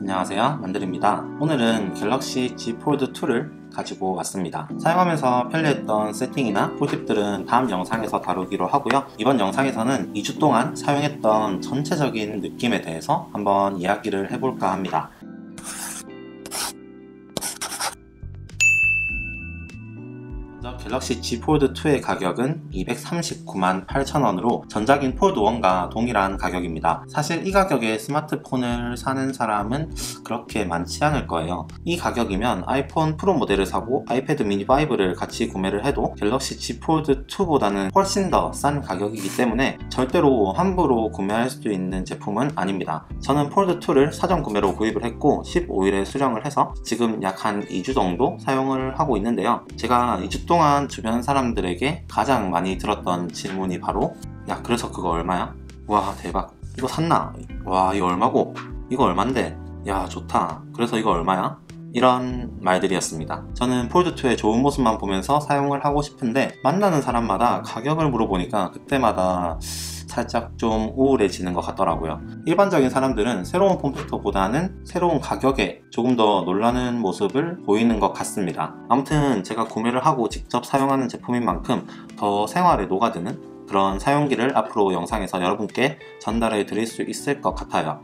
안녕하세요, 만들입니다. 오늘은 갤럭시 Z 폴드 2를 가지고 왔습니다. 사용하면서 편리했던 세팅이나 꿀팁들은 다음 영상에서 다루기로 하고요. 이번 영상에서는 2주 동안 사용했던 전체적인 느낌에 대해서 한번 이야기를 해볼까 합니다. 갤럭시 Z 폴드 2의 가격은 239만 8천원으로 전작인 폴드 1과 동일한 가격입니다. 사실 이 가격에 스마트폰을 사는 사람은 그렇게 많지 않을 거예요. 이 가격이면 아이폰 프로 모델을 사고 아이패드 미니 5를 같이 구매를 해도 갤럭시 Z 폴드 2보다는 훨씬 더 싼 가격이기 때문에 절대로 함부로 구매할 수 있는 제품은 아닙니다. 저는 폴드 2를 사전 구매로 구입을 했고 15일에 수령을 해서 지금 약 한 2주 정도 사용을 하고 있는데요. 제가 2주 동안 주변 사람들에게 가장 많이 들었던 질문이 바로 야, 그래서 그거 얼마야? 와, 대박, 이거 샀나? 와, 이거 얼마고? 이거 얼만데? 야, 좋다, 그래서 이거 얼마야? 이런 말들이었습니다. 저는 폴드2의 좋은 모습만 보면서 사용을 하고 싶은데 만나는 사람마다 가격을 물어보니까 그때마다 살짝 좀 우울해지는 것 같더라고요. 일반적인 사람들은 새로운 폼팩터보다는 새로운 가격에 조금 더 놀라는 모습을 보이는 것 같습니다. 아무튼 제가 구매를 하고 직접 사용하는 제품인 만큼 더 생활에 녹아드는 그런 사용기를 앞으로 영상에서 여러분께 전달해 드릴 수 있을 것 같아요.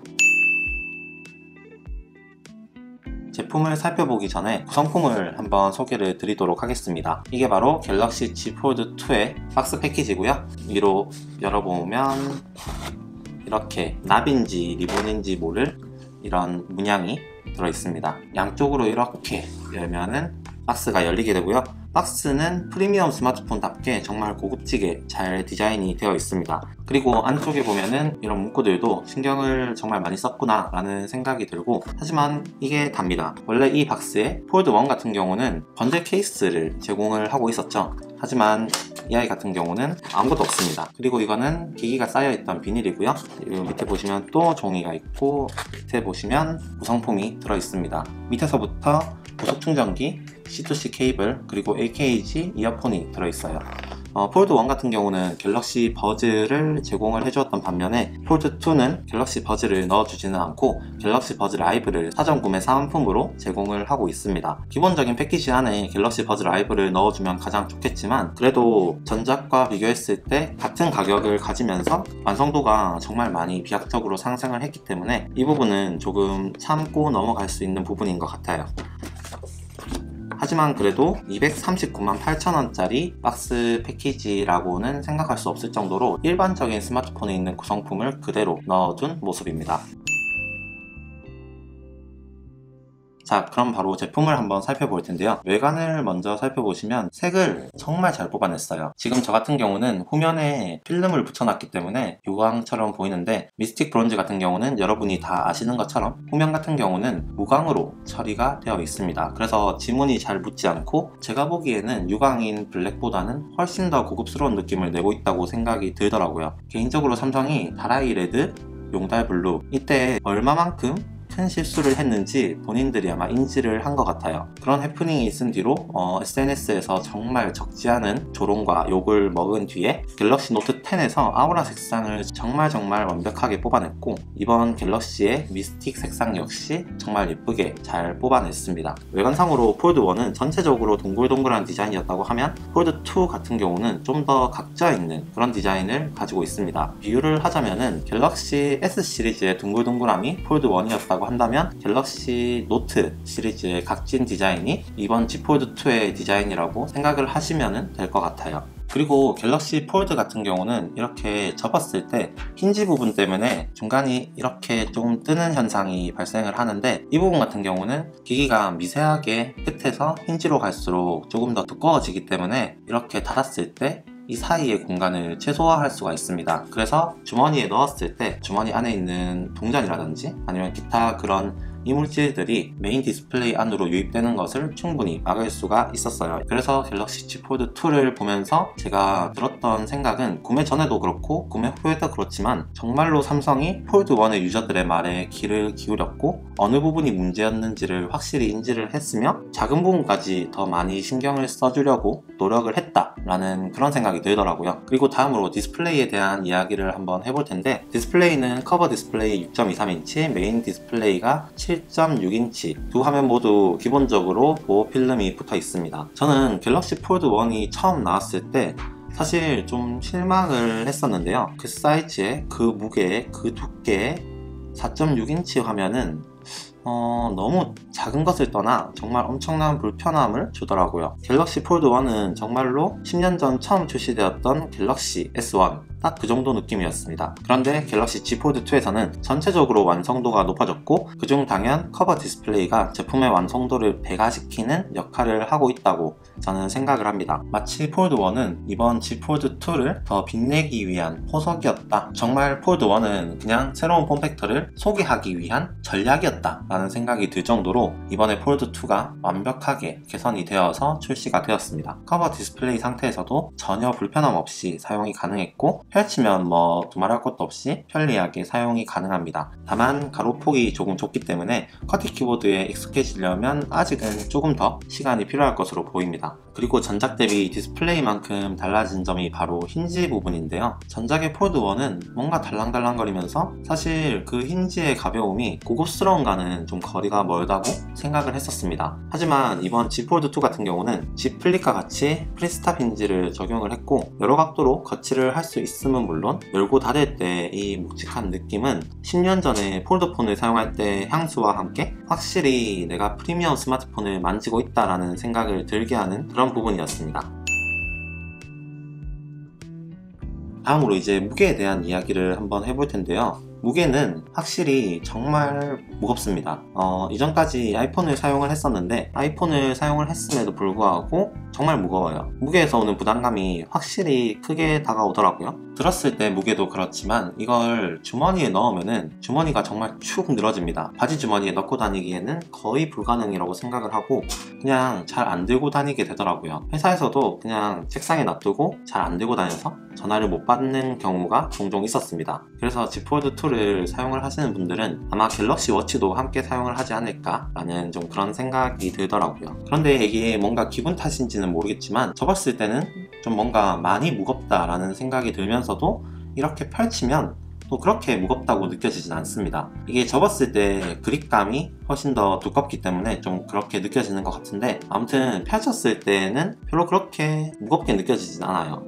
제품을 살펴보기 전에 구성품을 한번 소개를 드리도록 하겠습니다. 이게 바로 갤럭시 Z 폴드 2의 박스 패키지고요. 위로 열어보면 이렇게 납인지 리본인지 모를 이런 문양이 들어있습니다. 양쪽으로 이렇게 열면은 박스가 열리게 되고요. 박스는 프리미엄 스마트폰답게 정말 고급지게 잘 디자인이 되어 있습니다. 그리고 안쪽에 보면은 이런 문구들도 신경을 정말 많이 썼구나 라는 생각이 들고, 하지만 이게 답니다. 원래 이 박스에 폴드 1 같은 경우는 번들 케이스를 제공을 하고 있었죠. 하지만 이 아이 같은 경우는 아무것도 없습니다. 그리고 이거는 기기가 쌓여있던 비닐이고요. 밑에 보시면 또 종이가 있고, 밑에 보시면 구성품이 들어있습니다. 밑에서부터 고속 충전기, C2C 케이블, 그리고 AKG 이어폰이 들어있어요. 폴드 1 같은 경우는 갤럭시 버즈를 제공을 해주었던 반면에 폴드 2는 갤럭시 버즈를 넣어주지는 않고 갤럭시 버즈 라이브를 사전 구매 사은품으로 제공을 하고 있습니다. 기본적인 패키지 안에 갤럭시 버즈 라이브를 넣어주면 가장 좋겠지만, 그래도 전작과 비교했을 때 같은 가격을 가지면서 완성도가 정말 많이 비약적으로 상승을 했기 때문에 이 부분은 조금 참고 넘어갈 수 있는 부분인 것 같아요. 하지만 그래도 239만 8천원짜리 박스 패키지라고는 생각할 수 없을 정도로 일반적인 스마트폰에 있는 구성품을 그대로 넣어둔 모습입니다. 자, 그럼 바로 제품을 한번 살펴볼 텐데요. 외관을 먼저 살펴보시면 색을 정말 잘 뽑아냈어요. 지금 저 같은 경우는 후면에 필름을 붙여놨기 때문에 유광처럼 보이는데, 미스틱 브론즈 같은 경우는 여러분이 다 아시는 것처럼 후면 같은 경우는 무광으로 처리가 되어 있습니다. 그래서 지문이 잘 묻지 않고 제가 보기에는 유광인 블랙보다는 훨씬 더 고급스러운 느낌을 내고 있다고 생각이 들더라고요. 개인적으로 삼성이 다라이 레드, 용달 블루 이때 얼마만큼 큰 실수를 했는지 본인들이 아마 인지를 한 것 같아요. 그런 해프닝이 있은 뒤로 SNS에서 정말 적지 않은 조롱과 욕을 먹은 뒤에 갤럭시 노트 10에서 아우라 색상을 정말 완벽하게 뽑아냈고, 이번 갤럭시의 미스틱 색상 역시 정말 예쁘게 잘 뽑아냈습니다. 외관상으로 폴드 1은 전체적으로 동글동글한 디자인이었다고 하면 폴드 2 같은 경우는 좀 더 각져있는 그런 디자인을 가지고 있습니다. 비유를 하자면은 갤럭시 S 시리즈의 둥글둥글함이 폴드 1이었다고 한다면 갤럭시 노트 시리즈의 각진 디자인이 이번 Z 폴드 2의 디자인이라고 생각을 하시면 될 것 같아요. 그리고 갤럭시 폴드 같은 경우는 이렇게 접었을 때 힌지 부분 때문에 중간이 이렇게 좀 뜨는 현상이 발생을 하는데, 이 부분 같은 경우는 기기가 미세하게 끝에서 힌지로 갈수록 조금 더 두꺼워지기 때문에 이렇게 닫았을 때 이 사이의 공간을 최소화할 수가 있습니다. 그래서 주머니에 넣었을 때 주머니 안에 있는 동전이라든지 아니면 기타 그런 이물질들이 메인 디스플레이 안으로 유입되는 것을 충분히 막을 수가 있었어요. 그래서 갤럭시 Z 폴드 2를 보면서 제가 들었던 생각은, 구매 전에도 그렇고 구매 후에도 그렇지만 정말로 삼성이 폴드 1의 유저들의 말에 귀를 기울였고 어느 부분이 문제였는지를 확실히 인지를 했으며 작은 부분까지 더 많이 신경을 써주려고 노력을 했다라는 그런 생각이 들더라고요. 그리고 다음으로 디스플레이에 대한 이야기를 한번 해볼 텐데, 디스플레이는 커버 디스플레이 6.23인치, 메인 디스플레이가 7 7.6인치 두 화면 모두 기본적으로 보호 필름이 붙어 있습니다. 저는 갤럭시 폴드 1이 처음 나왔을 때 사실 좀 실망을 했었는데요. 그 사이즈에, 그 무게에, 그 두께에 4.6인치 화면은 너무 작은 것을 떠나 정말 엄청난 불편함을 주더라고요. 갤럭시 폴드 1은 정말로 10년 전 처음 출시되었던 갤럭시 S1 딱 그 정도 느낌이었습니다. 그런데 갤럭시 Z 폴드 2에서는 전체적으로 완성도가 높아졌고 그중 당연 커버 디스플레이가 제품의 완성도를 배가시키는 역할을 하고 있다고 저는 생각을 합니다. 마치 폴드 1은 이번 Z 폴드 2를 더 빛내기 위한 포석이었다. 정말 폴드 1은 그냥 새로운 폼팩터를 소개하기 위한 전략이었다 라는 생각이 들 정도로 이번에 폴드 2가 완벽하게 개선이 되어서 출시가 되었습니다. 커버 디스플레이 상태에서도 전혀 불편함 없이 사용이 가능했고 펼치면 뭐 두말할 것도 없이 편리하게 사용이 가능합니다. 다만 가로폭이 조금 좁기 때문에 커티 키보드에 익숙해지려면 아직은 조금 더 시간이 필요할 것으로 보입니다. 그리고 전작 대비 디스플레이만큼 달라진 점이 바로 힌지 부분인데요. 전작의 폴드 1은 뭔가 달랑달랑거리면서 사실 그 힌지의 가벼움이 고급스러운가는 좀 거리가 멀다고 생각을 했었습니다. 하지만 이번 Z 폴드 2 같은 경우는 Z 플립과 같이 프리스탑 힌지를 적용을 했고 여러 각도로 거치를 할 수 있음은 물론 열고 닫을 때 이 묵직한 느낌은 10년 전에 폴더폰을 사용할 때 향수와 함께 확실히 내가 프리미엄 스마트폰을 만지고 있다라는 생각을 들게 하는 그런 부분이었습니다. 다음으로 이제 무게에 대한 이야기를 한번 해볼 텐데요. 무게는 확실히 정말 무겁습니다. 이전까지 아이폰을 사용을 했었는데 아이폰을 사용을 했음에도 불구하고 정말 무거워요. 무게에서 오는 부담감이 확실히 크게 다가오더라고요. 들었을 때 무게도 그렇지만 이걸 주머니에 넣으면은 주머니가 정말 축 늘어집니다. 바지 주머니에 넣고 다니기에는 거의 불가능이라고 생각을 하고 그냥 잘 안 들고 다니게 되더라고요. 회사에서도 그냥 책상에 놔두고 잘 안 들고 다녀서 전화를 못 받는 경우가 종종 있었습니다. 그래서 Z 폴드 2를 사용을 하시는 분들은 아마 갤럭시 워치도 함께 사용을 하지 않을까 라는 좀 그런 생각이 들더라고요. 그런데 이게 뭔가 기분 탓인지는 모르겠지만 접었을 때는 좀 뭔가 많이 무겁다 라는 생각이 들면서도 이렇게 펼치면 또 그렇게 무겁다고 느껴지진 않습니다. 이게 접었을 때 그립감이 훨씬 더 두껍기 때문에 좀 그렇게 느껴지는 것 같은데 아무튼 펼쳤을 때는 별로 그렇게 무겁게 느껴지진 않아요.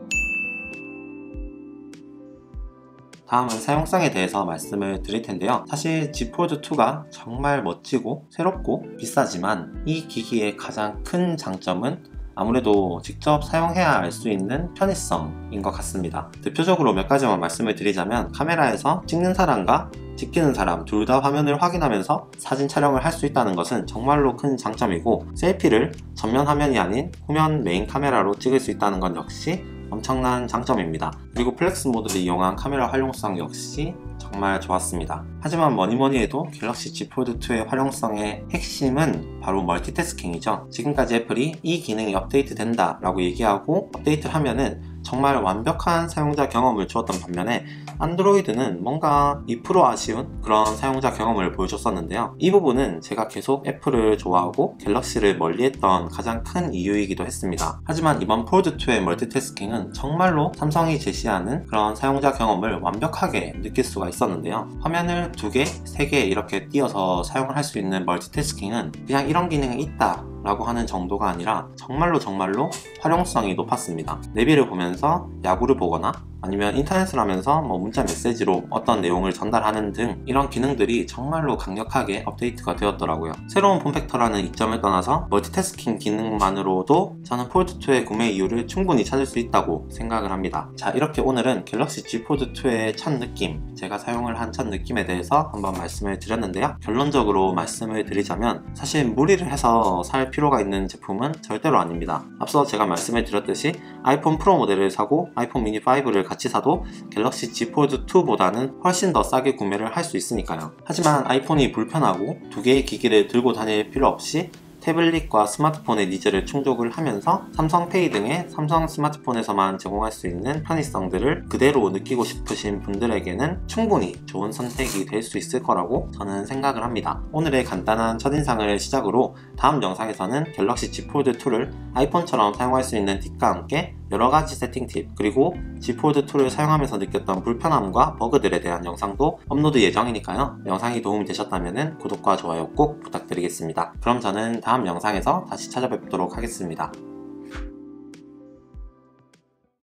다음은 사용성에 대해서 말씀을 드릴 텐데요. 사실 Z 폴드 2가 정말 멋지고 새롭고 비싸지만 이 기기의 가장 큰 장점은 아무래도 직접 사용해야 알 수 있는 편의성인 것 같습니다. 대표적으로 몇 가지만 말씀을 드리자면 카메라에서 찍는 사람과 찍히는 사람 둘 다 화면을 확인하면서 사진 촬영을 할 수 있다는 것은 정말로 큰 장점이고 셀피를 전면 화면이 아닌 후면 메인 카메라로 찍을 수 있다는 건 역시 엄청난 장점입니다. 그리고 플렉스 모드를 이용한 카메라 활용성 역시 정말 좋았습니다. 하지만 뭐니뭐니 해도 갤럭시 Z 폴드 2의 활용성의 핵심은 바로 멀티태스킹이죠. 지금까지 애플이 이 기능이 업데이트 된다 라고 얘기하고 업데이트를 하면은 정말 완벽한 사용자 경험을 주었던 반면에 안드로이드는 뭔가 2% 아쉬운 그런 사용자 경험을 보여줬었는데요. 이 부분은 제가 계속 애플을 좋아하고 갤럭시를 멀리했던 가장 큰 이유이기도 했습니다. 하지만 이번 폴드2의 멀티태스킹은 정말로 삼성이 제시하는 그런 사용자 경험을 완벽하게 느낄 수가 있었는데요. 화면을 2개, 3개 이렇게 띄어서 사용을 할 수 있는 멀티태스킹은 그냥 이런 기능이 있다 라고 하는 정도가 아니라 정말로 활용성이 높았습니다. 내비를 보면서 야구를 보거나 아니면 인터넷을 하면서 문자 메시지로 어떤 내용을 전달하는 등 이런 기능들이 정말로 강력하게 업데이트가 되었더라고요. 새로운 폼팩터라는 이점을 떠나서 멀티태스킹 기능만으로도 저는 폴드2의 구매 이유를 충분히 찾을 수 있다고 생각을 합니다. 자, 이렇게 오늘은 갤럭시 Z 폴드2의 첫 느낌, 제가 사용을 한 첫 느낌에 대해서 한번 말씀을 드렸는데요. 결론적으로 말씀을 드리자면 사실 무리를 해서 살 필요가 있는 제품은 절대로 아닙니다. 앞서 제가 말씀을 드렸듯이 아이폰 프로 모델을 사고 아이폰 미니 5를 같이 사도 갤럭시 Z 폴드 2보다는 훨씬 더 싸게 구매를 할 수 있으니까요. 하지만 아이폰이 불편하고 두 개의 기기를 들고 다닐 필요 없이 태블릿과 스마트폰의 니즈를 충족을 하면서 삼성페이 등의 삼성 스마트폰에서만 제공할 수 있는 편의성들을 그대로 느끼고 싶으신 분들에게는 충분히 좋은 선택이 될 수 있을 거라고 저는 생각을 합니다. 오늘의 간단한 첫인상을 시작으로 다음 영상에서는 갤럭시 Z 폴드 2를 아이폰처럼 사용할 수 있는 팁과 함께 여러가지 세팅 팁, 그리고 G 폴드 2를 사용하면서 느꼈던 불편함과 버그들에 대한 영상도 업로드 예정이니까요. 영상이 도움이 되셨다면 구독과 좋아요 꼭 부탁드리겠습니다. 그럼 저는 다음 영상에서 다시 찾아뵙도록 하겠습니다.